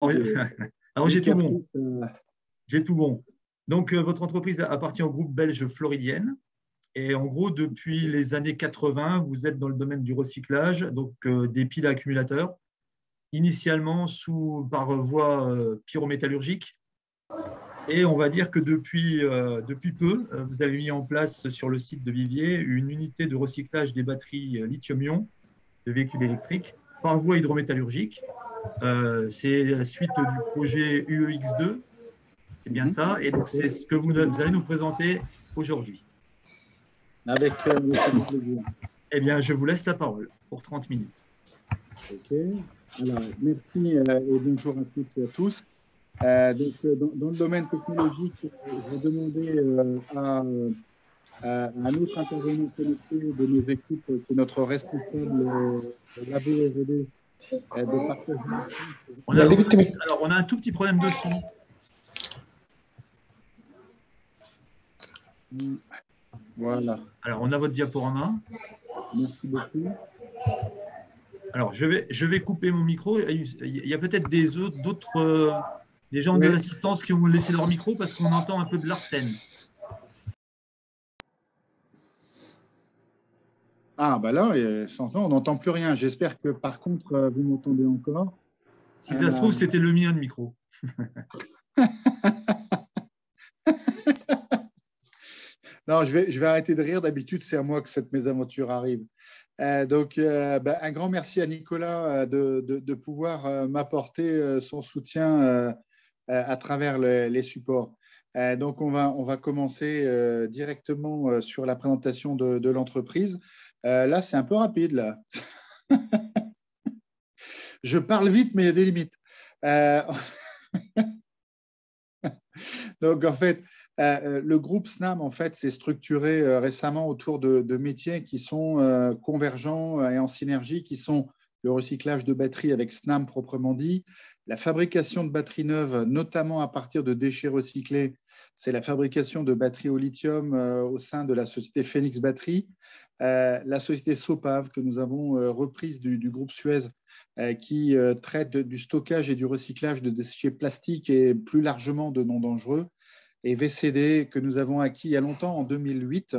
Alors, alors, j'ai tout bon. Caprice, J'ai tout bon. Donc, votre entreprise appartient au groupe belge Floridienne. Et en gros, depuis les années 80, vous êtes dans le domaine du recyclage, donc des piles à accumulateurs, initialement par voie pyrométallurgique. Et on va dire que depuis peu, vous avez mis en place sur le site de Vivier une unité de recyclage des batteries lithium-ion de véhicules électriques par voie hydrométallurgique. C'est la suite du projet UEX2, c'est bien ça. Et donc, c'est ce que vous allez nous présenter aujourd'hui. avec grand plaisir. Eh bien, je vous laisse la parole pour 30 minutes. OK. Alors, merci et bonjour à toutes et à tous. Dans le domaine technologique, je vais demander à un autre intervenant connecté de nos équipes, qui est notre responsable labo R&D, de partager. Alors, on a un tout petit problème de son. Voilà. Alors, on a votre diaporama. Merci beaucoup. Alors, je vais couper mon micro. Il y a peut-être d'autres des gens de l'assistance qui ont laissé leur micro parce qu'on entend un peu de l'arsène. Ah, bah là, on n'entend plus rien. J'espère que par contre, vous m'entendez encore. Si ça se trouve, c'était le mien de micro. Non, je vais arrêter de rire. D'habitude, c'est à moi que cette mésaventure arrive. Un grand merci à Nicolas de pouvoir m'apporter son soutien à travers les supports. Donc, on va commencer directement sur la présentation de l'entreprise. Là, c'est un peu rapide, là. Je parle vite, mais il y a des limites. Donc, en fait, le groupe SNAM, en fait, s'est structuré récemment autour de métiers qui sont convergents et en synergie, qui sont le recyclage de batteries avec SNAM proprement dit, la fabrication de batteries neuves, notamment à partir de déchets recyclés. C'est la fabrication de batteries au lithium au sein de la société Phoenix Battery, la société Sopav que nous avons reprise du groupe Suez, qui traite du stockage et du recyclage de déchets plastiques et plus largement de non dangereux, et VCD que nous avons acquis il y a longtemps, en 2008,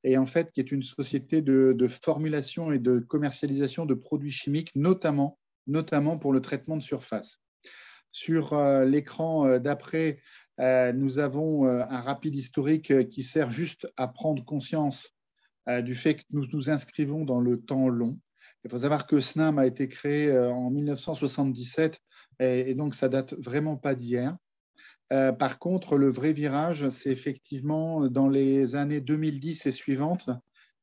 et en fait qui est une société de formulation et de commercialisation de produits chimiques, notamment pour le traitement de surface. Sur l'écran d'après, nous avons un rapide historique qui sert juste à prendre conscience du fait que nous nous inscrivons dans le temps long. Il faut savoir que SNAM a été créé en 1977 et donc ça date vraiment pas d'hier. Par contre, le vrai virage, c'est effectivement dans les années 2010 et suivantes,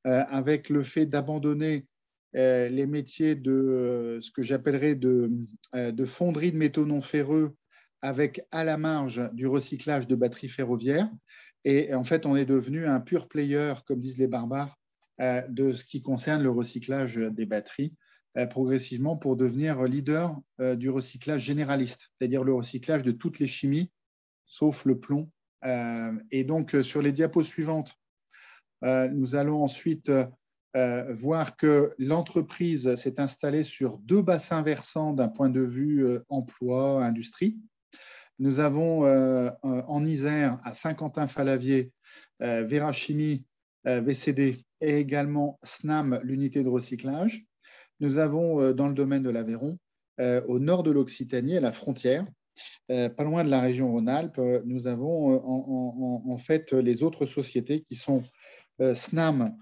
avec le fait d'abandonner les métiers de ce que j'appellerais de fonderie de métaux non ferreux, avec à la marge du recyclage de batteries ferroviaires. Et en fait, on est devenu un pure player, comme disent les barbares, de ce qui concerne le recyclage des batteries, progressivement pour devenir leader du recyclage généraliste, c'est-à-dire le recyclage de toutes les chimies, sauf le plomb. Et donc, sur les diapos suivantes, nous allons ensuite voir que l'entreprise s'est installée sur deux bassins versants d'un point de vue emploi, industrie. Nous avons en Isère, à Saint-Quentin-Falavier, Verachimie, VCD, et également SNAM, l'unité de recyclage. Nous avons dans le domaine de l'Aveyron, au nord de l'Occitanie, à la frontière, pas loin de la région Rhône-Alpes, nous avons en fait les autres sociétés qui sont SNAM,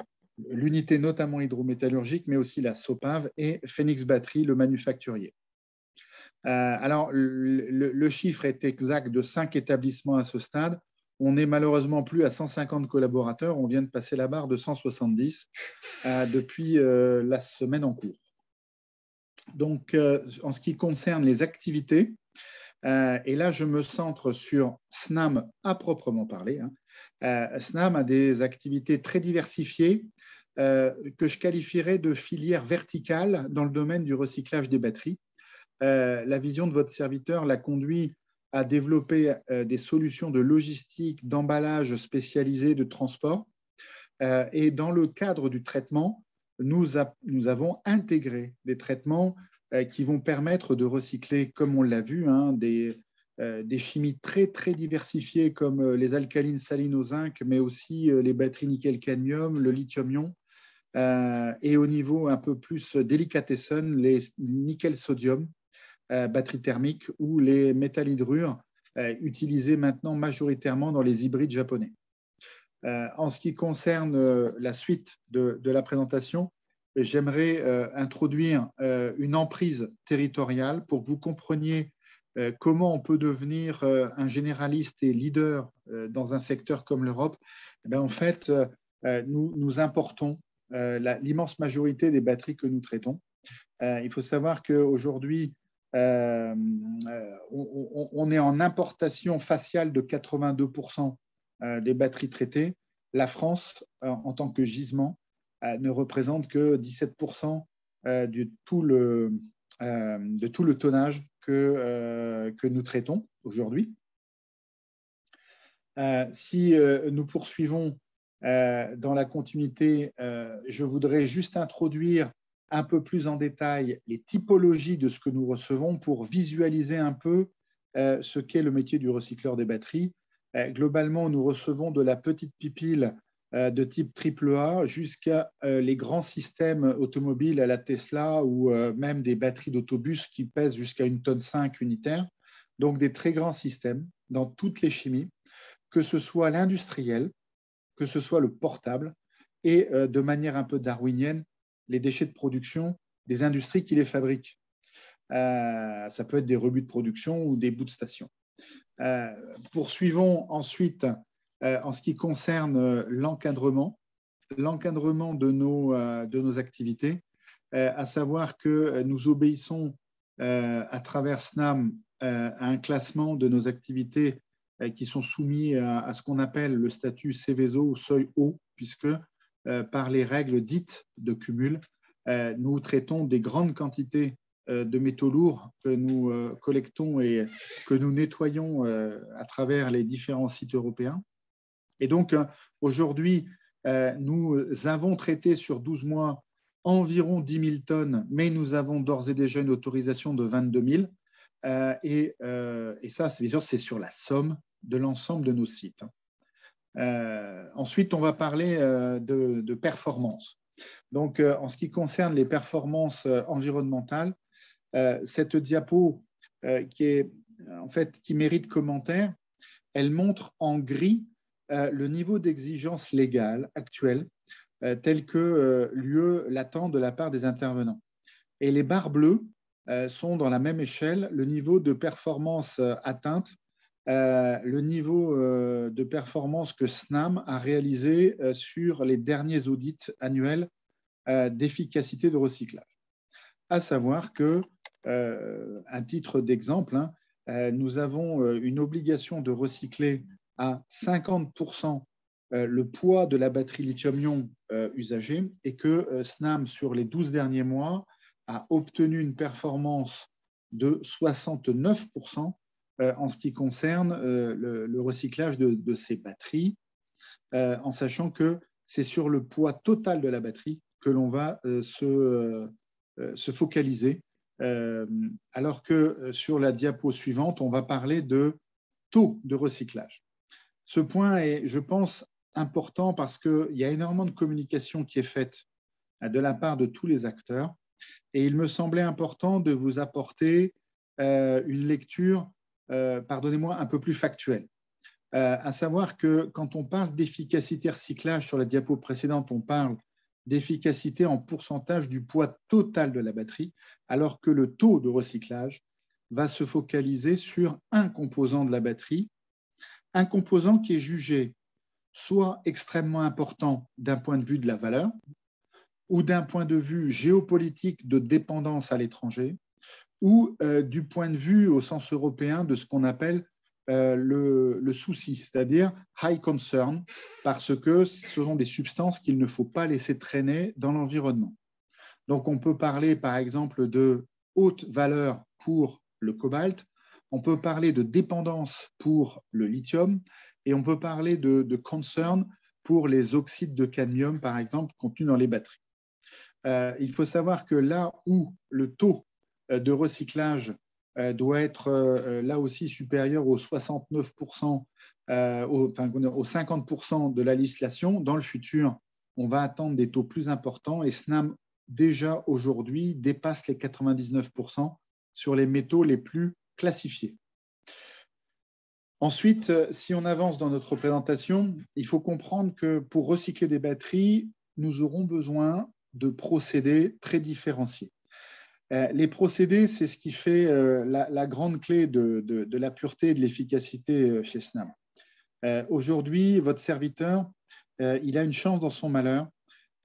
l'unité notamment hydrométallurgique, mais aussi la Sopav, et Phoenix Battery, le manufacturier. Alors, le chiffre est exact de 5 établissements à ce stade. On n'est malheureusement plus à 150 collaborateurs. On vient de passer la barre de 170 depuis la semaine en cours. Donc, en ce qui concerne les activités, et là, je me centre sur SNAM à proprement parler. SNAM a des activités très diversifiées que je qualifierais de filières verticales dans le domaine du recyclage des batteries. La vision de votre serviteur l'a conduit à développer des solutions de logistique, d'emballage spécialisé, de transport. Et dans le cadre du traitement, nous avons intégré des traitements qui vont permettre de recycler, comme on l'a vu, hein, des chimies très, très diversifiées comme les alcalines salines au zinc, mais aussi les batteries nickel-cadmium, le lithium-ion, et au niveau un peu plus délicatessen, les nickel-sodium, batteries thermiques, ou les métallhydrures, utilisés maintenant majoritairement dans les hybrides japonais. En ce qui concerne la suite de la présentation, j'aimerais introduire une emprise territoriale pour que vous compreniez comment on peut devenir un généraliste et leader dans un secteur comme l'Europe. En fait, nous importons l'immense majorité des batteries que nous traitons. Il faut savoir qu'aujourd'hui, on est en importation faciale de 82% des batteries traitées. La France, en tant que gisement, ne représente que 17% de tout le tonnage que nous traitons aujourd'hui. Si nous poursuivons dans la continuité, je voudrais juste introduire un peu plus en détail les typologies de ce que nous recevons pour visualiser un peu ce qu'est le métier du recycleur des batteries. Globalement, nous recevons de la petite pipille de type AAA jusqu'à les grands systèmes automobiles à la Tesla ou même des batteries d'autobus qui pèsent jusqu'à 1,5 tonne unitaire. Donc des très grands systèmes dans toutes les chimies, que ce soit l'industriel, que ce soit le portable et de manière un peu darwinienne, les déchets de production des industries qui les fabriquent. Ça peut être des rebuts de production ou des bouts de station. Poursuivons ensuite en ce qui concerne l'encadrement de nos activités, à savoir que nous obéissons à travers SNAM à un classement de nos activités qui sont soumis à ce qu'on appelle le statut Seveso ou seuil haut, puisque par les règles dites de cumul, nous traitons des grandes quantités de métaux lourds que nous collectons et que nous nettoyons à travers les différents sites européens. Et donc, aujourd'hui, nous avons traité sur 12 mois environ 10 000 tonnes, mais nous avons d'ores et déjà une autorisation de 22 000. Et ça, bien sûr, c'est sur la somme de l'ensemble de nos sites. Ensuite, on va parler de performance. Donc, en ce qui concerne les performances environnementales, cette diapo qui mérite commentaire, elle montre en gris le niveau d'exigence légale actuel tel que l'UE l'attend de la part des intervenants. Et les barres bleues sont dans la même échelle le niveau de performance atteinte, le niveau de performance que SNAM a réalisé sur les derniers audits annuels d'efficacité de recyclage. À savoir que, à titre d'exemple, nous avons une obligation de recycler à 50% le poids de la batterie lithium-ion usagée et que SNAM, sur les 12 derniers mois, a obtenu une performance de 69% en ce qui concerne le recyclage de ces batteries, en sachant que c'est sur le poids total de la batterie que l'on va se focaliser, alors que sur la diapo suivante, on va parler de taux de recyclage. Ce point est, je pense, important parce qu'il y a énormément de communication qui est faite de la part de tous les acteurs et il me semblait important de vous apporter une lecture, pardonnez-moi, un peu plus factuelle. À savoir que quand on parle d'efficacité recyclage sur la diapo précédente, on parle d'efficacité en pourcentage du poids total de la batterie, alors que le taux de recyclage va se focaliser sur un composant de la batterie, un composant qui est jugé soit extrêmement important d'un point de vue de la valeur, ou d'un point de vue géopolitique de dépendance à l'étranger, ou du point de vue au sens européen de ce qu'on appelle le souci, c'est-à-dire high concern, parce que ce sont des substances qu'il ne faut pas laisser traîner dans l'environnement. Donc, on peut parler, par exemple, de haute valeur pour le cobalt, on peut parler de dépendance pour le lithium, et on peut parler de concern pour les oxydes de cadmium, par exemple, contenus dans les batteries. Il faut savoir que là où le taux de recyclage doit être là aussi supérieur aux 69%, aux 50% de la législation. Dans le futur, on va attendre des taux plus importants et SNAM, déjà aujourd'hui, dépasse les 99% sur les métaux les plus classifiés. Ensuite, si on avance dans notre présentation, il faut comprendre que pour recycler des batteries, nous aurons besoin de procédés très différenciés. Les procédés, c'est ce qui fait la grande clé de la pureté et de l'efficacité chez SNAM. Aujourd'hui, votre serviteur, il a une chance dans son malheur.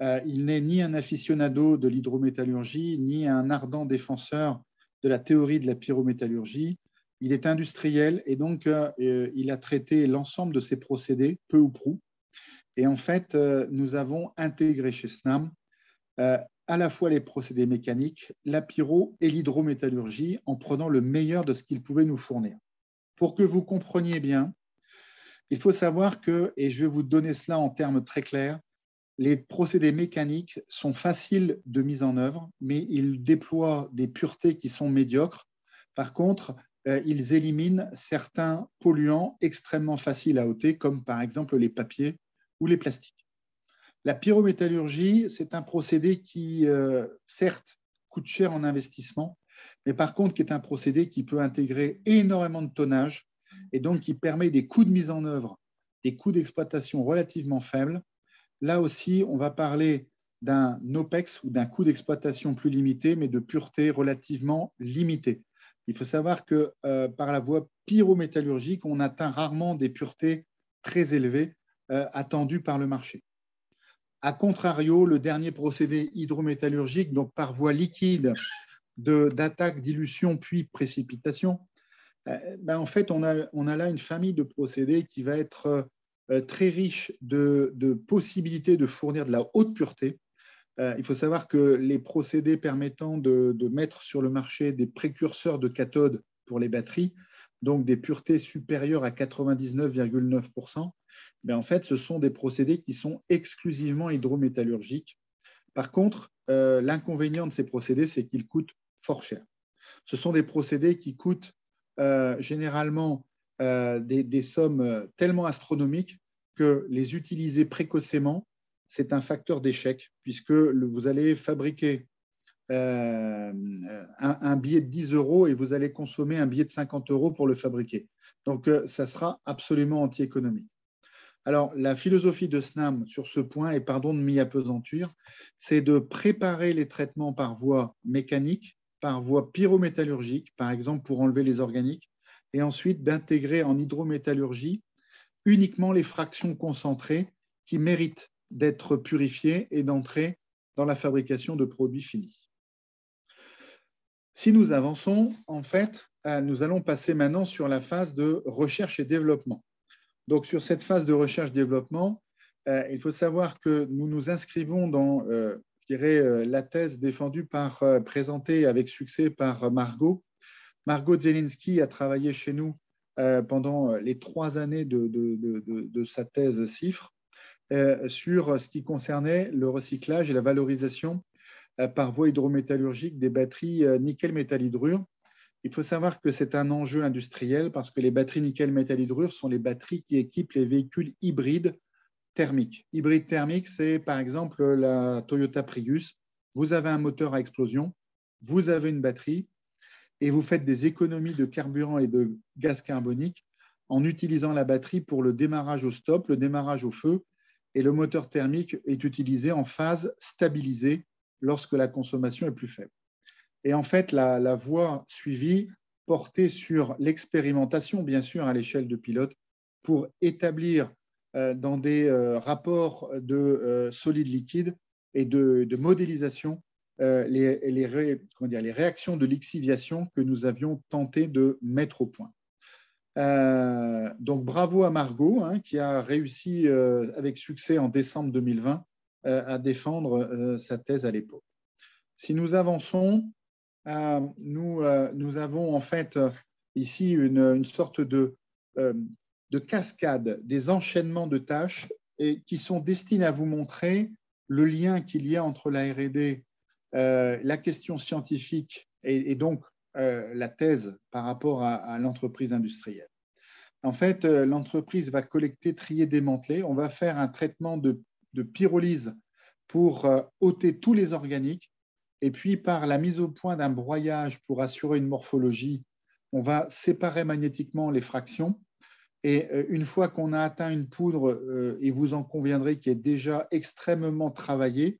Il n'est ni un aficionado de l'hydrométallurgie, ni un ardent défenseur de la théorie de la pyrométallurgie. Il est industriel et donc il a traité l'ensemble de ces procédés, peu ou prou. Et en fait, nous avons intégré chez SNAM à la fois les procédés mécaniques, la pyro et l'hydrométallurgie en prenant le meilleur de ce qu'ils pouvaient nous fournir. Pour que vous compreniez bien, il faut savoir que, et je vais vous donner cela en termes très clairs, les procédés mécaniques sont faciles de mise en œuvre, mais ils déploient des puretés qui sont médiocres. Par contre, ils éliminent certains polluants extrêmement faciles à ôter, comme par exemple les papiers ou les plastiques. La pyrométallurgie, c'est un procédé qui, certes, coûte cher en investissement, mais par contre, qui est un procédé qui peut intégrer énormément de tonnage et donc qui permet des coûts de mise en œuvre, des coûts d'exploitation relativement faibles. Là aussi, on va parler d'un OPEX ou d'un coût d'exploitation plus limité, mais de pureté relativement limitée. Il faut savoir que par la voie pyrométallurgique, on atteint rarement des puretés très élevées attendues par le marché. A contrario, le dernier procédé hydrométallurgique, donc par voie liquide d'attaque, dilution puis précipitation, en fait, on a là une famille de procédés qui va être très riche de possibilités de fournir de la haute pureté. Il faut savoir que les procédés permettant de mettre sur le marché des précurseurs de cathodes pour les batteries, donc des puretés supérieures à 99,9%, en fait, ce sont des procédés qui sont exclusivement hydrométallurgiques. Par contre, l'inconvénient de ces procédés, c'est qu'ils coûtent fort cher. Ce sont des procédés qui coûtent généralement des sommes tellement astronomiques que les utiliser précocement, c'est un facteur d'échec, puisque vous allez fabriquer un billet de 10 € et vous allez consommer un billet de 50 € pour le fabriquer. Donc, ça sera absolument anti-économique. Alors, la philosophie de SNAM sur ce point, et pardon de m'y appesantir, c'est de préparer les traitements par voie mécanique, par voie pyrométallurgique, par exemple pour enlever les organiques, et ensuite d'intégrer en hydrométallurgie uniquement les fractions concentrées qui méritent d'être purifiées et d'entrer dans la fabrication de produits finis. Si nous avançons, en fait, nous allons passer maintenant sur la phase de recherche et développement. Donc, sur cette phase de recherche-développement, il faut savoir que nous nous inscrivons dans la thèse défendue présentée avec succès par Margot. Margot Zielinski a travaillé chez nous pendant les 3 années de sa thèse CIFRE sur ce qui concernait le recyclage et la valorisation par voie hydrométallurgique des batteries nickel-métal-hydrure. Il faut savoir que c'est un enjeu industriel parce que les batteries nickel-métal-hydrure sont les batteries qui équipent les véhicules hybrides thermiques. Hybride thermique, c'est par exemple la Toyota Prius. Vous avez un moteur à explosion, vous avez une batterie et vous faites des économies de carburant et de gaz carbonique en utilisant la batterie pour le démarrage au stop, le démarrage au feu, et le moteur thermique est utilisé en phase stabilisée lorsque la consommation est plus faible. Et en fait, la voie suivie portait sur l'expérimentation, bien sûr, à l'échelle de pilote, pour établir dans des rapports de solides liquides et de modélisation les réactions de lixiviation que nous avions tenté de mettre au point. Donc, bravo à Margot, qui a réussi avec succès en décembre 2020 à défendre sa thèse à l'époque. Si nous avançons, nous avons en fait ici une sorte de cascade, des enchaînements de tâches et qui sont destinés à vous montrer le lien qu'il y a entre la R&D, la question scientifique et donc la thèse par rapport à l'entreprise industrielle. En fait, l'entreprise va collecter, trier, démanteler. On va faire un traitement de pyrolyse pour ôter tous les organiques. Et puis, par la mise au point d'un broyage pour assurer une morphologie, on va séparer magnétiquement les fractions. Et une fois qu'on a atteint une poudre, et vous en conviendrez, qui est déjà extrêmement travaillée,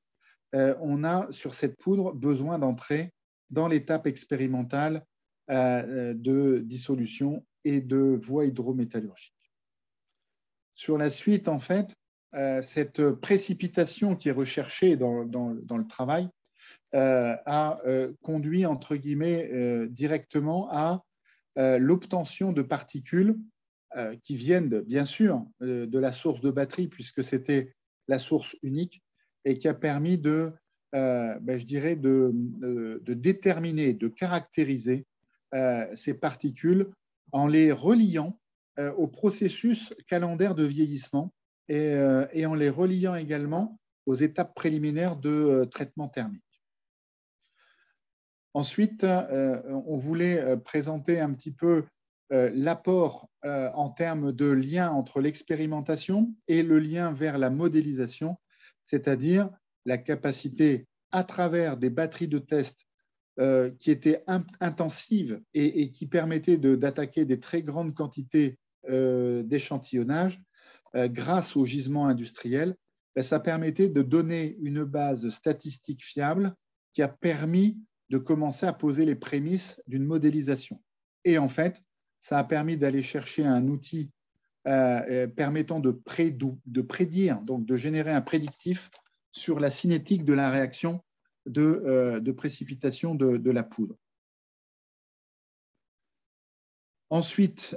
on a sur cette poudre besoin d'entrer dans l'étape expérimentale de dissolution et de voie hydrométallurgique. Sur la suite, en fait, cette précipitation qui est recherchée dans le travail a conduit, entre guillemets, directement à l'obtention de particules qui viennent, bien sûr, de la source de batterie, puisque c'était la source unique, et qui a permis je dirais, de déterminer, de caractériser ces particules en les reliant au processus calendaire de vieillissement et en les reliant également aux étapes préliminaires de traitement thermique. Ensuite, on voulait présenter un petit peu l'apport en termes de lien entre l'expérimentation et le lien vers la modélisation, c'est-à-dire la capacité à travers des batteries de test qui étaient intensives et qui permettaient d'attaquer des très grandes quantités d'échantillonnage grâce au gisement industriel. Ça permettait de donner une base statistique fiable qui a permis de commencer à poser les prémices d'une modélisation. Et en fait, ça a permis d'aller chercher un outil permettant de prédire, donc de générer un prédictif sur la cinétique de la réaction de précipitation de la poudre. Ensuite,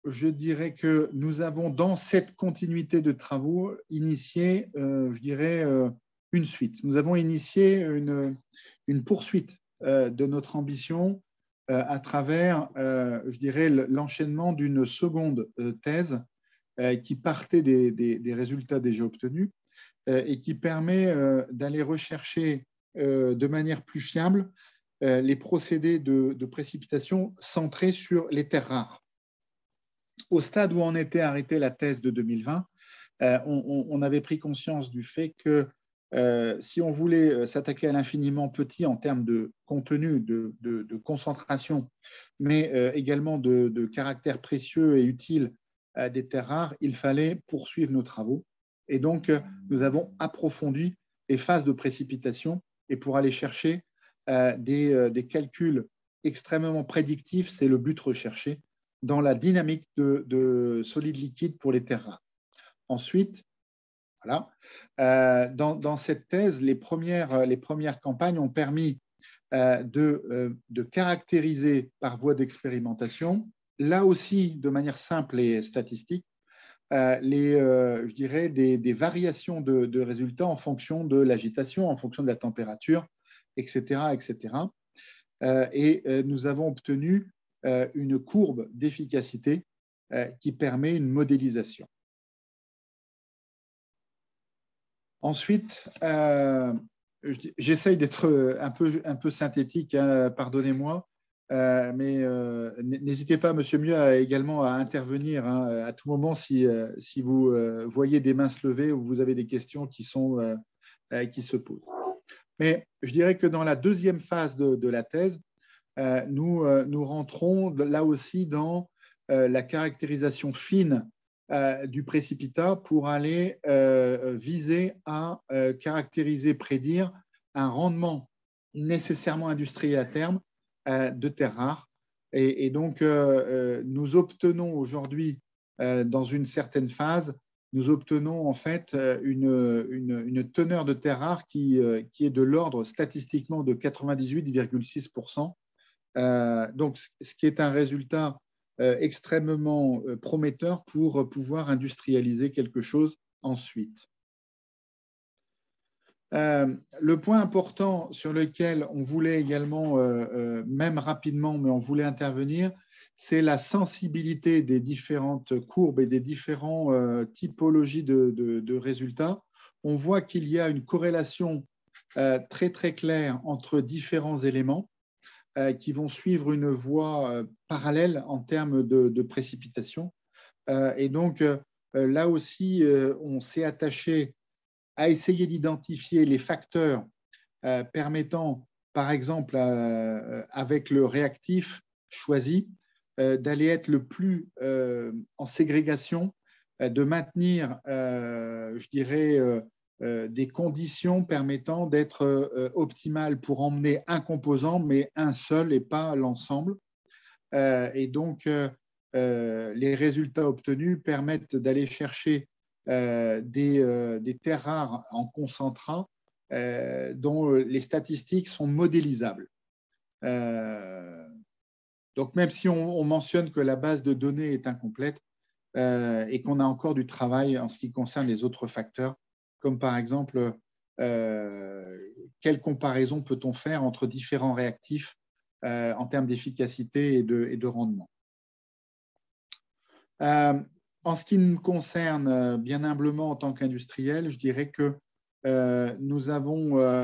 je dirais que nous avons, dans cette continuité de travaux, initié, je dirais, une suite. Nous avons initié une poursuite de notre ambition à travers, je dirais, l'enchaînement d'une seconde thèse qui partait des résultats déjà obtenus et qui permet d'aller rechercher de manière plus fiable les procédés de précipitation centrés sur les terres rares. Au stade où en était arrêtée la thèse de 2020, on avait pris conscience du fait que si on voulait s'attaquer à l'infiniment petit en termes de contenu, de concentration, mais également de caractère précieux et utile des terres rares, il fallait poursuivre nos travaux. Et donc, nous avons approfondi les phases de précipitation et pour aller chercher des calculs extrêmement prédictifs, c'est le but recherché, dans la dynamique de solide liquide pour les terres rares. Ensuite, voilà, dans cette thèse, les premières campagnes ont permis de caractériser par voie d'expérimentation, là aussi de manière simple et statistique, je dirais des variations de résultats en fonction de l'agitation, en fonction de la température, etc. etc. Et nous avons obtenu une courbe d'efficacité qui permet une modélisation. Ensuite, j'essaye d'être un peu synthétique, hein, pardonnez-moi, mais n'hésitez pas, Monsieur Mieux, également à intervenir hein, à tout moment si vous voyez des mains se lever ou vous avez des questions qui se posent. Mais je dirais que dans la deuxième phase de la thèse, nous rentrons là aussi dans la caractérisation fine du précipitat pour aller viser à caractériser, prédire un rendement nécessairement industriel à terme de terres rares. Et donc, nous obtenons aujourd'hui, dans une certaine phase, nous obtenons en fait une teneur de terres rares qui est de l'ordre statistiquement de 98,6%. Donc, ce qui est un résultat extrêmement prometteur pour pouvoir industrialiser quelque chose ensuite. Le point important sur lequel on voulait également, même rapidement, mais on voulait intervenir, c'est la sensibilité des différentes courbes et des différentes typologies de résultats. On voit qu'il y a une corrélation très, très clair entre différents éléments qui vont suivre une voie parallèle en termes de précipitation. Et donc, là aussi, on s'est attaché à essayer d'identifier les facteurs permettant, par exemple, avec le réactif choisi, d'aller être le plus en ségrégation, de maintenir, je dirais, des conditions permettant d'être optimales pour emmener un composant, mais un seul et pas l'ensemble. Et donc, les résultats obtenus permettent d'aller chercher des terres rares en concentrat dont les statistiques sont modélisables. Donc, même si on mentionne que la base de données est incomplète et qu'on a encore du travail en ce qui concerne les autres facteurs, comme par exemple, quelle comparaison peut-on faire entre différents réactifs en termes d'efficacité et de rendement. En ce qui me concerne, bien humblement en tant qu'industriel, je dirais que nous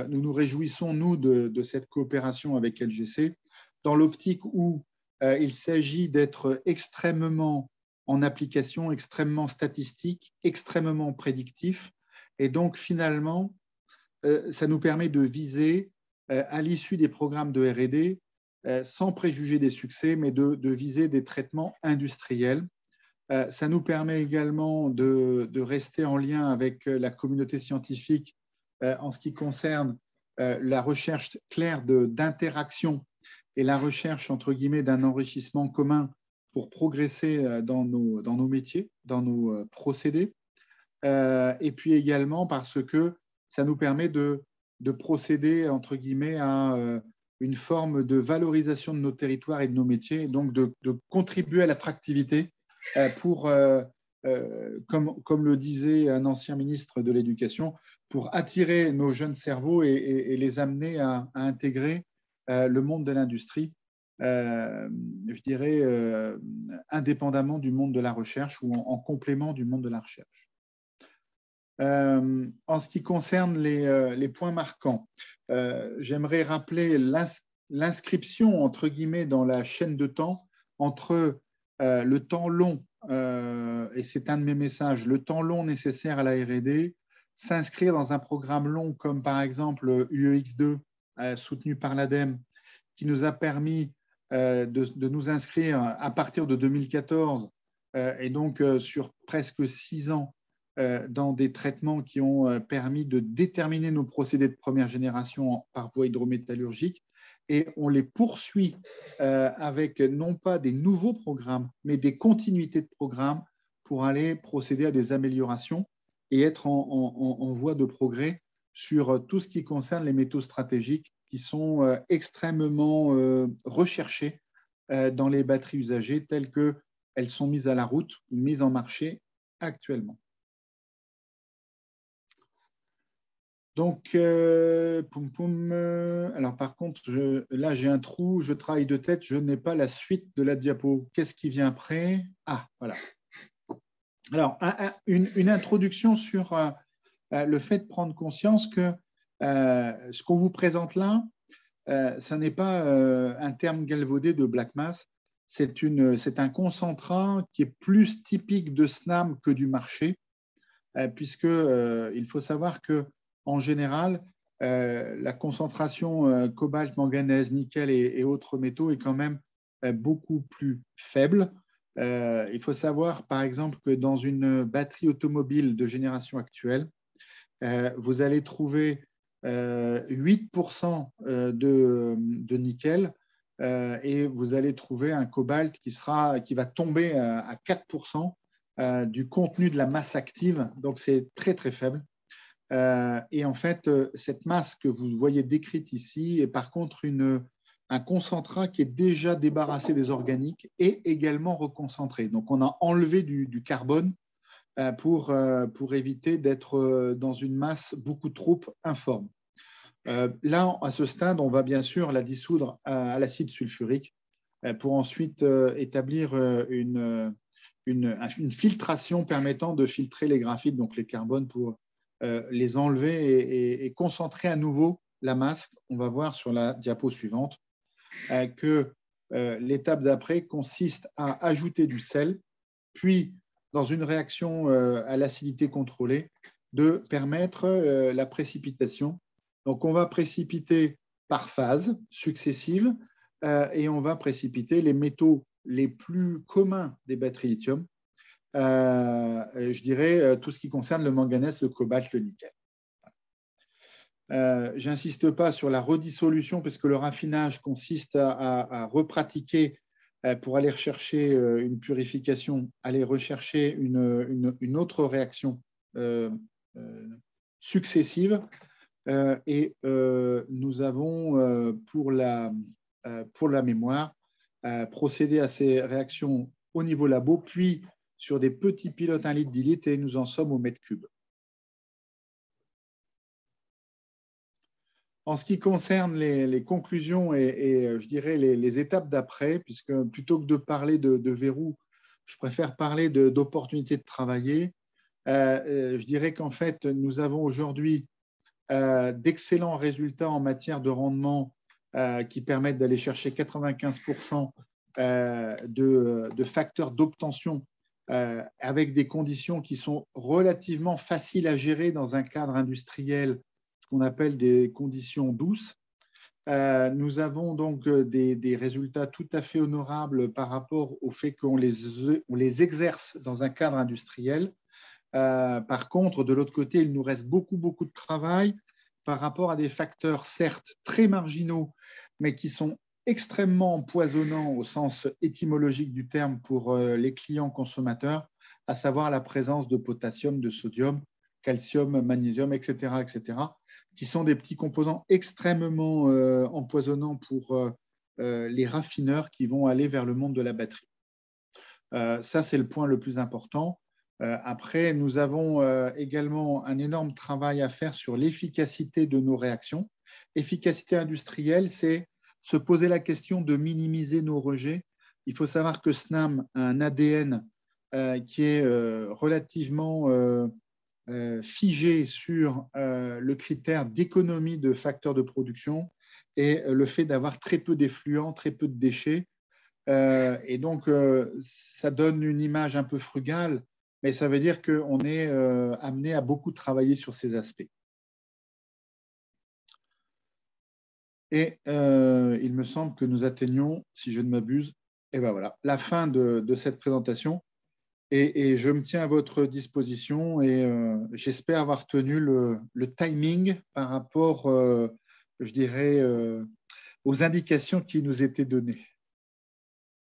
nous réjouissons, nous, de cette coopération avec LGC, dans l'optique où il s'agit d'être extrêmement en application, extrêmement statistique, extrêmement prédictif. Et donc, finalement, ça nous permet de viser, à l'issue des programmes de R&D, sans préjuger des succès, mais de viser des traitements industriels. Ça nous permet également de rester en lien avec la communauté scientifique en ce qui concerne la recherche claire d'interaction et la recherche, entre guillemets, d'un enrichissement commun pour progresser dans nos métiers, dans nos procédés. Et puis également parce que ça nous permet de procéder, entre guillemets, à une forme de valorisation de nos territoires et de nos métiers, et donc de contribuer à l'attractivité pour, comme le disait un ancien ministre de l'Éducation, pour attirer nos jeunes cerveaux et les amener à intégrer le monde de l'industrie, je dirais, indépendamment du monde de la recherche ou en complément du monde de la recherche. En ce qui concerne les points marquants, j'aimerais rappeler l'inscription, entre guillemets, dans la chaîne de temps entre le temps long, et c'est un de mes messages, le temps long nécessaire à la R&D, s'inscrire dans un programme long comme par exemple UEX2, soutenu par l'ADEME, qui nous a permis de nous inscrire à partir de 2014 et donc sur presque 6 ans dans des traitements qui ont permis de déterminer nos procédés de première génération par voie hydrométallurgique. Et on les poursuit avec non pas des nouveaux programmes, mais des continuités de programmes pour aller procéder à des améliorations et être en voie de progrès sur tout ce qui concerne les métaux stratégiques qui sont extrêmement recherchés dans les batteries usagées telles qu'elles sont mises à la route ou mises en marché actuellement. Donc, alors par contre, là j'ai un trou, je travaille de tête, je n'ai pas la suite de la diapo. Qu'est-ce qui vient après? Ah, voilà. Alors, une introduction sur le fait de prendre conscience que ce qu'on vous présente là, ça n'est pas un terme galvaudé de black mass, c'est un concentrat qui est plus typique de SNAM que du marché, puisqu'il faut savoir que en général, la concentration cobalt, manganèse, nickel et autres métaux est quand même beaucoup plus faible. Il faut savoir, par exemple, que dans une batterie automobile de génération actuelle, vous allez trouver 8% de nickel et vous allez trouver un cobalt qui va tomber à 4% du contenu de la masse active. Donc, c'est très, très faible. Et en fait, cette masse que vous voyez décrite ici est par contre un concentrat qui est déjà débarrassé des organiques et également reconcentré. Donc, on a enlevé du carbone pour éviter d'être dans une masse beaucoup trop informe. Là, à ce stade, on va bien sûr la dissoudre à l'acide sulfurique pour ensuite établir une filtration permettant de filtrer les graphites, donc les carbones, pour les enlever et concentrer à nouveau la masse. On va voir sur la diapo suivante que l'étape d'après consiste à ajouter du sel, puis dans une réaction à l'acidité contrôlée, de permettre la précipitation. Donc, on va précipiter par phase successive et on va précipiter les métaux les plus communs des batteries lithium. Je dirais tout ce qui concerne le manganèse, le cobalt, le nickel. J'insiste pas sur la redissolution parce que le raffinage consiste à repratiquer pour aller rechercher une purification, aller rechercher une autre réaction successive. Et nous avons, pour la mémoire, procédé à ces réactions au niveau labo, puis sur des petits pilotes 1 litre, 10 litres, et nous en sommes au mètre cube. En ce qui concerne les conclusions et je dirais les étapes d'après, puisque plutôt que de parler de verrous, je préfère parler d'opportunités de travailler, je dirais qu'en fait, nous avons aujourd'hui d'excellents résultats en matière de rendement qui permettent d'aller chercher 95% de facteurs d'obtention avec des conditions qui sont relativement faciles à gérer dans un cadre industriel, ce qu'on appelle des conditions douces. Nous avons donc des résultats tout à fait honorables par rapport au fait qu'on les exerce dans un cadre industriel. Par contre, de l'autre côté, il nous reste beaucoup de travail par rapport à des facteurs, certes, très marginaux, mais qui sont extrêmement empoisonnants au sens étymologique du terme pour les clients consommateurs, à savoir la présence de potassium, de sodium, calcium, magnésium, etc., qui sont des petits composants extrêmement empoisonnants pour les raffineurs qui vont aller vers le monde de la batterie. Ça, c'est le point le plus important. Après, nous avons également un énorme travail à faire sur l'efficacité de nos réactions. Efficacité industrielle, c'est se poser la question de minimiser nos rejets. Il faut savoir que Snam a un ADN qui est relativement figé sur le critère d'économie de facteurs de production et le fait d'avoir très peu d'effluents, très peu de déchets. Et donc, ça donne une image un peu frugale, mais ça veut dire qu'on est amené à beaucoup travailler sur ces aspects. Et il me semble que nous atteignons, si je ne m'abuse, et ben voilà, la fin de cette présentation. Et je me tiens à votre disposition et j'espère avoir tenu le timing par rapport, je dirais, aux indications qui nous étaient données.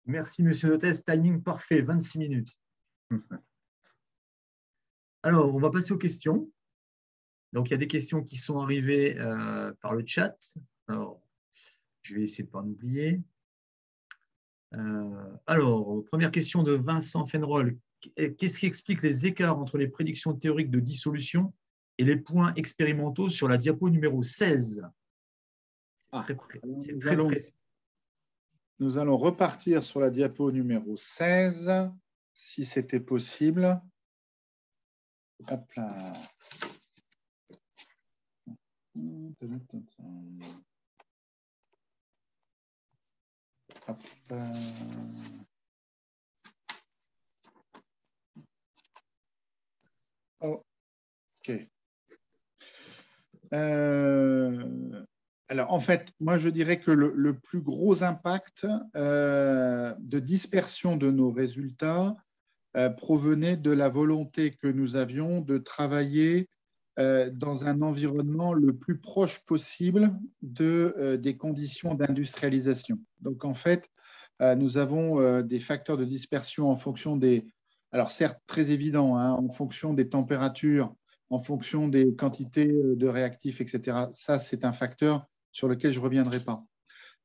Merci, Monsieur Notès. Timing parfait, 26 minutes. Alors, on va passer aux questions. Donc, il y a des questions qui sont arrivées par le chat. Alors, je vais essayer de ne pas en oublier. Alors, première question de Vincent Fenrol. Qu'est-ce qui explique les écarts entre les prédictions théoriques de dissolution et les points expérimentaux sur la diapo numéro 16? C'est très précis. Nous allons repartir sur la diapo numéro 16, si c'était possible. Hop là. Hop. OK. Alors, en fait, moi, je dirais que le plus gros impact de dispersion de nos résultats provenait de la volonté que nous avions de travailler dans un environnement le plus proche possible des conditions d'industrialisation. Donc, en fait, nous avons des facteurs de dispersion en fonction des, alors certes très évidents, hein, en fonction des températures, en fonction des quantités de réactifs, etc. Ça, c'est un facteur sur lequel je ne reviendrai pas.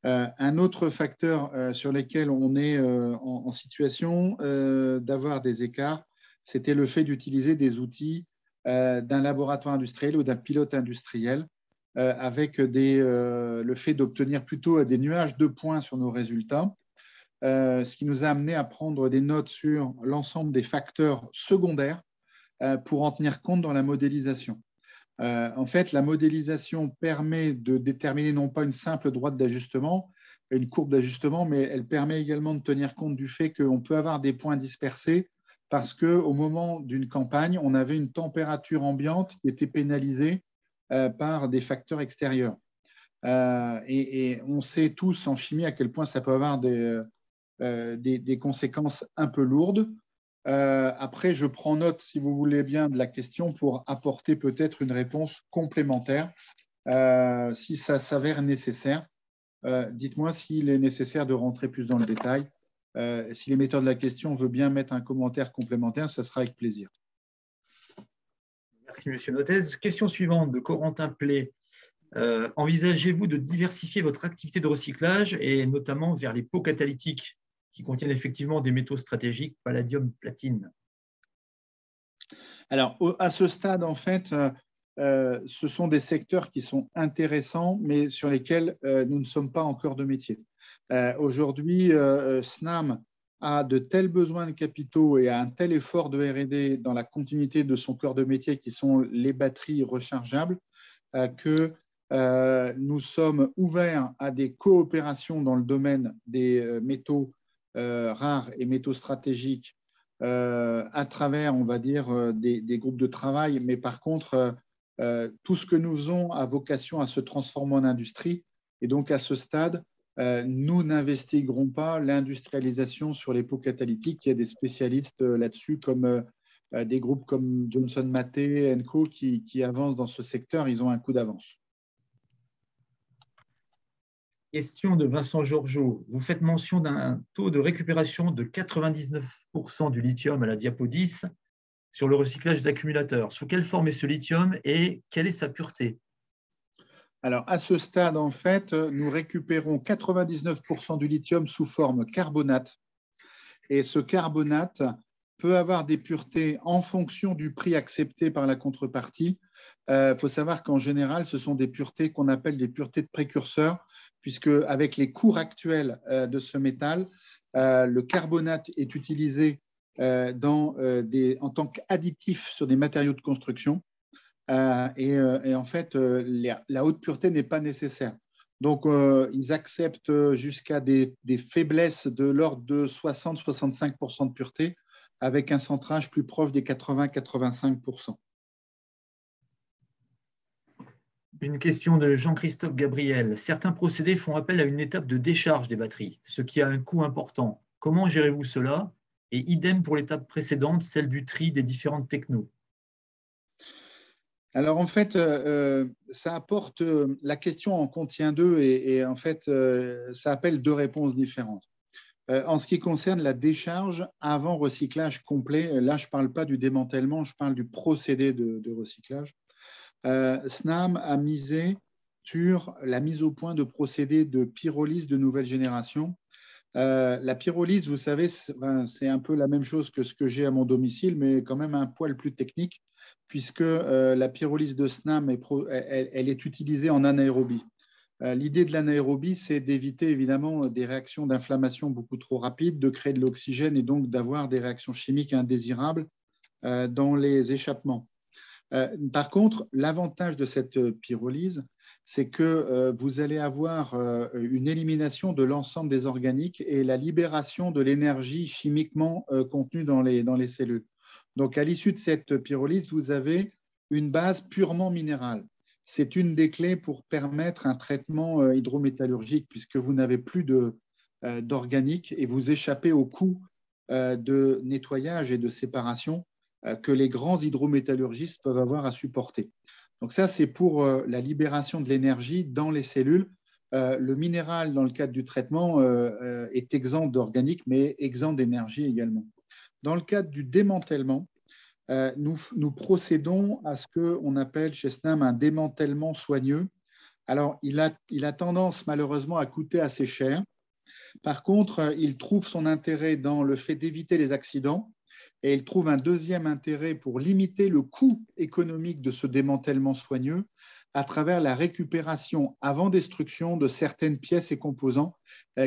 Un autre facteur sur lequel on est en situation d'avoir des écarts, c'était le fait d'utiliser des outils d'un laboratoire industriel ou d'un pilote industriel avec le fait d'obtenir plutôt des nuages de points sur nos résultats, ce qui nous a amené à prendre des notes sur l'ensemble des facteurs secondaires pour en tenir compte dans la modélisation. En fait, la modélisation permet de déterminer non pas une simple droite d'ajustement, une courbe d'ajustement, mais elle permet également de tenir compte du fait qu'on peut avoir des points dispersés parce qu'au moment d'une campagne, on avait une température ambiante qui était pénalisée par des facteurs extérieurs. Et on sait tous en chimie à quel point ça peut avoir des conséquences un peu lourdes. Après, je prends note, si vous voulez bien, de la question pour apporter peut-être une réponse complémentaire si ça s'avère nécessaire. Dites-moi s'il est nécessaire de rentrer plus dans le détail. Si l'émetteur de la question veut bien mettre un commentaire complémentaire, ça sera avec plaisir. Merci, Monsieur Notez. Question suivante de Corentin Play. Envisagez-vous de diversifier votre activité de recyclage et notamment vers les pots catalytiques qui contiennent effectivement des métaux stratégiques, palladium, platine? Alors, à ce stade, en fait, ce sont des secteurs qui sont intéressants, mais sur lesquels nous ne sommes pas encore de métier. Aujourd'hui, Snam a de tels besoins de capitaux et a un tel effort de R&D dans la continuité de son cœur de métier qui sont les batteries rechargeables que nous sommes ouverts à des coopérations dans le domaine des métaux rares et métaux stratégiques à travers, on va dire, des groupes de travail. Mais par contre, tout ce que nous faisons a vocation à se transformer en industrie. Et donc, à ce stade, nous n'investiguerons pas l'industrialisation sur les pots catalytiques. Il y a des spécialistes là-dessus, comme des groupes comme Johnson Matthey, Co, qui avancent dans ce secteur. Ils ont un coup d'avance. Question de Vincent Georgeot. Vous faites mention d'un taux de récupération de 99% du lithium à la diapo 10 sur le recyclage d'accumulateurs. Sous quelle forme est ce lithium et quelle est sa pureté? Alors, à ce stade, en fait, nous récupérons 99% du lithium sous forme carbonate. Et ce carbonate peut avoir des puretés en fonction du prix accepté par la contrepartie. Il faut savoir qu'en général, ce sont des puretés qu'on appelle des puretés de précurseurs, puisque avec les cours actuels de ce métal, le carbonate est utilisé en tant qu'additif sur des matériaux de construction. Et en fait, la haute pureté n'est pas nécessaire. Donc, ils acceptent jusqu'à des faiblesses de l'ordre de 60-65% de pureté, avec un centrage plus proche des 80-85%. Une question de Jean-Christophe Gabriel. Certains procédés font appel à une étape de décharge des batteries, ce qui a un coût important. Comment gérez-vous cela? Et idem pour l'étape précédente, celle du tri des différentes technos. Alors, en fait, ça apporte, la question en contient deux et en fait, ça appelle deux réponses différentes. En ce qui concerne la décharge avant recyclage complet, là, je ne parle pas du démantèlement, je parle du procédé de recyclage. Snam a misé sur la mise au point de procédés de pyrolyse de nouvelle génération. La pyrolyse, vous savez, c'est un peu la même chose que ce que j'ai à mon domicile, mais quand même un poil plus technique, puisque la pyrolyse de Snam elle est utilisée en anaérobie. L'idée de l'anaérobie, c'est d'éviter évidemment des réactions d'inflammation beaucoup trop rapides, de créer de l'oxygène et donc d'avoir des réactions chimiques indésirables dans les échappements. Par contre, l'avantage de cette pyrolyse, c'est que vous allez avoir une élimination de l'ensemble des organiques et la libération de l'énergie chimiquement contenue dans les cellules. Donc, à l'issue de cette pyrolyse, vous avez une base purement minérale. C'est une des clés pour permettre un traitement hydrométallurgique, puisque vous n'avez plus d'organique et vous échappez au coût de nettoyage et de séparation que les grands hydrométallurgistes peuvent avoir à supporter. Donc ça, c'est pour la libération de l'énergie dans les cellules. Le minéral, dans le cadre du traitement, est exempt d'organique, mais exempt d'énergie également. Dans le cadre du démantèlement, nous procédons à ce qu'on appelle chez Snam un démantèlement soigneux. Alors, il a tendance malheureusement à coûter assez cher. Par contre, il trouve son intérêt dans le fait d'éviter les accidents et il trouve un deuxième intérêt pour limiter le coût économique de ce démantèlement soigneux à travers la récupération avant destruction de certaines pièces et composants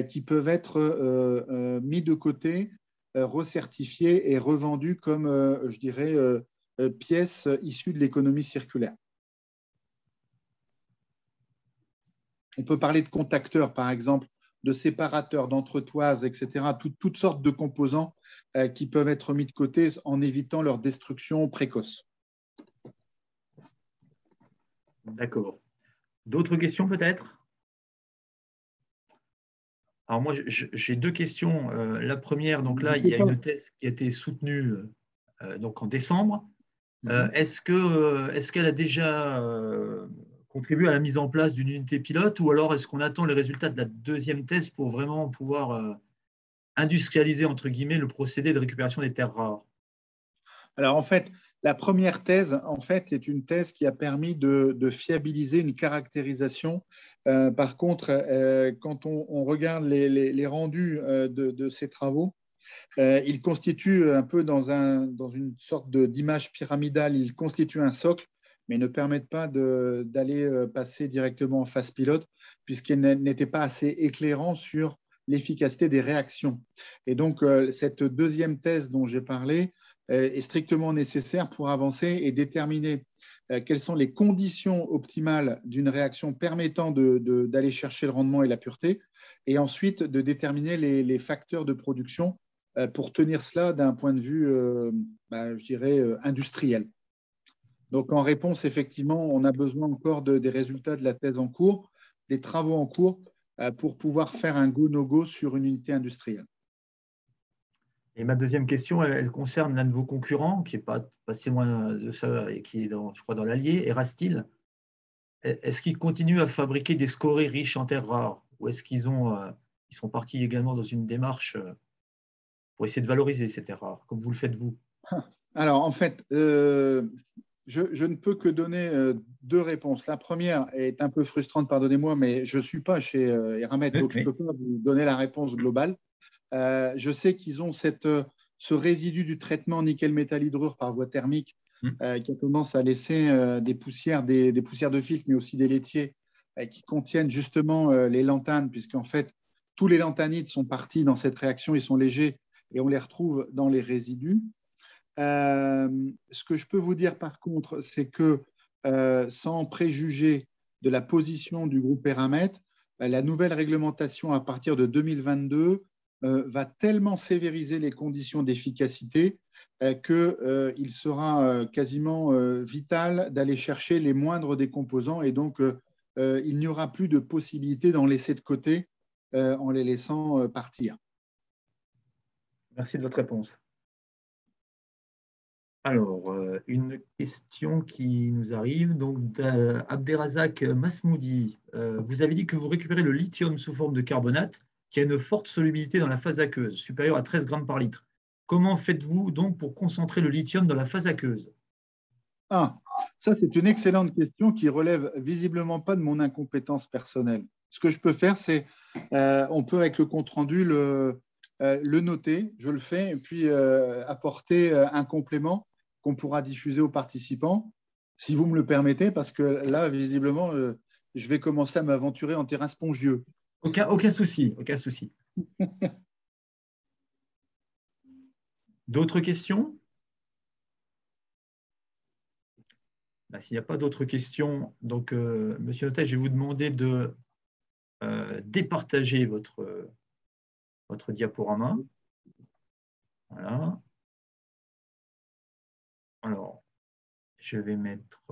qui peuvent être mis de côté, recertifiés et revendus comme, je dirais, pièces issues de l'économie circulaire. On peut parler de contacteurs, par exemple, de séparateurs, d'entretoises, etc. Toutes sortes de composants qui peuvent être mis de côté en évitant leur destruction précoce. D'accord. D'autres questions peut-être? Alors moi, j'ai deux questions. La première, donc là, il y a une thèse qui a été soutenue donc en décembre. Est-ce qu'elle a déjà contribué à la mise en place d'une unité pilote ou alors est-ce qu'on attend les résultats de la deuxième thèse pour vraiment pouvoir industrialiser, entre guillemets, le procédé de récupération des terres rares? Alors, en fait, la première thèse, en fait, est une thèse qui a permis de fiabiliser une caractérisation. Par contre, quand on regarde les rendus de ces travaux, ils constituent un peu dans une sorte d'image pyramidale, ils constituent un socle, mais ne permettent pas d'aller passer directement en phase pilote, puisqu'ils n'étaient pas assez éclairants sur l'efficacité des réactions. Et donc, cette deuxième thèse dont j'ai parlé est strictement nécessaire pour avancer et déterminer quelles sont les conditions optimales d'une réaction permettant d'aller chercher le rendement et la pureté, et ensuite de déterminer les facteurs de production pour tenir cela d'un point de vue, je dirais, industriel. Donc, en réponse, effectivement, on a besoin encore des résultats de la thèse en cours, des travaux en cours, pour pouvoir faire un go-no-go sur une unité industrielle. Et ma deuxième question, elle concerne l'un de vos concurrents, qui n'est pas si loin de ça et qui est, je crois, dans l'Allier, Erastil. Est-ce qu'ils continuent à fabriquer des scorés riches en terres rares ou est-ce qu'ils sont partis également dans une démarche pour essayer de valoriser ces terres rares, comme vous le faites vous? Alors, en fait, je ne peux que donner deux réponses. La première est un peu frustrante, pardonnez-moi, mais je ne suis pas chez Eramet, donc je ne peux pas vous donner la réponse globale. Je sais qu'ils ont ce résidu du traitement nickel-métal-hydrure par voie thermique qui a tendance à laisser des poussières de filtre, mais aussi des laitiers qui contiennent justement les lanthanes, puisqu'en fait, tous les lanthanides sont partis dans cette réaction, ils sont légers et on les retrouve dans les résidus. Ce que je peux vous dire par contre, c'est que sans préjuger de la position du groupe Eramet, la nouvelle réglementation à partir de 2022 va tellement sévériser les conditions d'efficacité qu'il sera quasiment vital d'aller chercher les moindres des composants et donc il n'y aura plus de possibilité d'en laisser de côté en les laissant partir. Merci de votre réponse. Alors, une question qui nous arrive, donc d'Abderrazak Masmoudi. Vous avez dit que vous récupérez le lithium sous forme de carbonate qui a une forte solubilité dans la phase aqueuse, supérieure à 13 grammes par litre. Comment faites-vous donc pour concentrer le lithium dans la phase aqueuse? Ah, ça c'est une excellente question qui relève visiblement pas de mon incompétence personnelle. Ce que je peux faire, c'est, on peut avec le compte-rendu le noter, je le fais, et puis apporter un complément qu'on pourra diffuser aux participants, si vous me le permettez, parce que là, visiblement, je vais commencer à m'aventurer en terrain spongieux. Aucun souci, aucun souci. D'autres questions? Ben, s'il n'y a pas d'autres questions, donc, Monsieur Notet, je vais vous demander de départager votre diaporama. Voilà. Alors, je vais mettre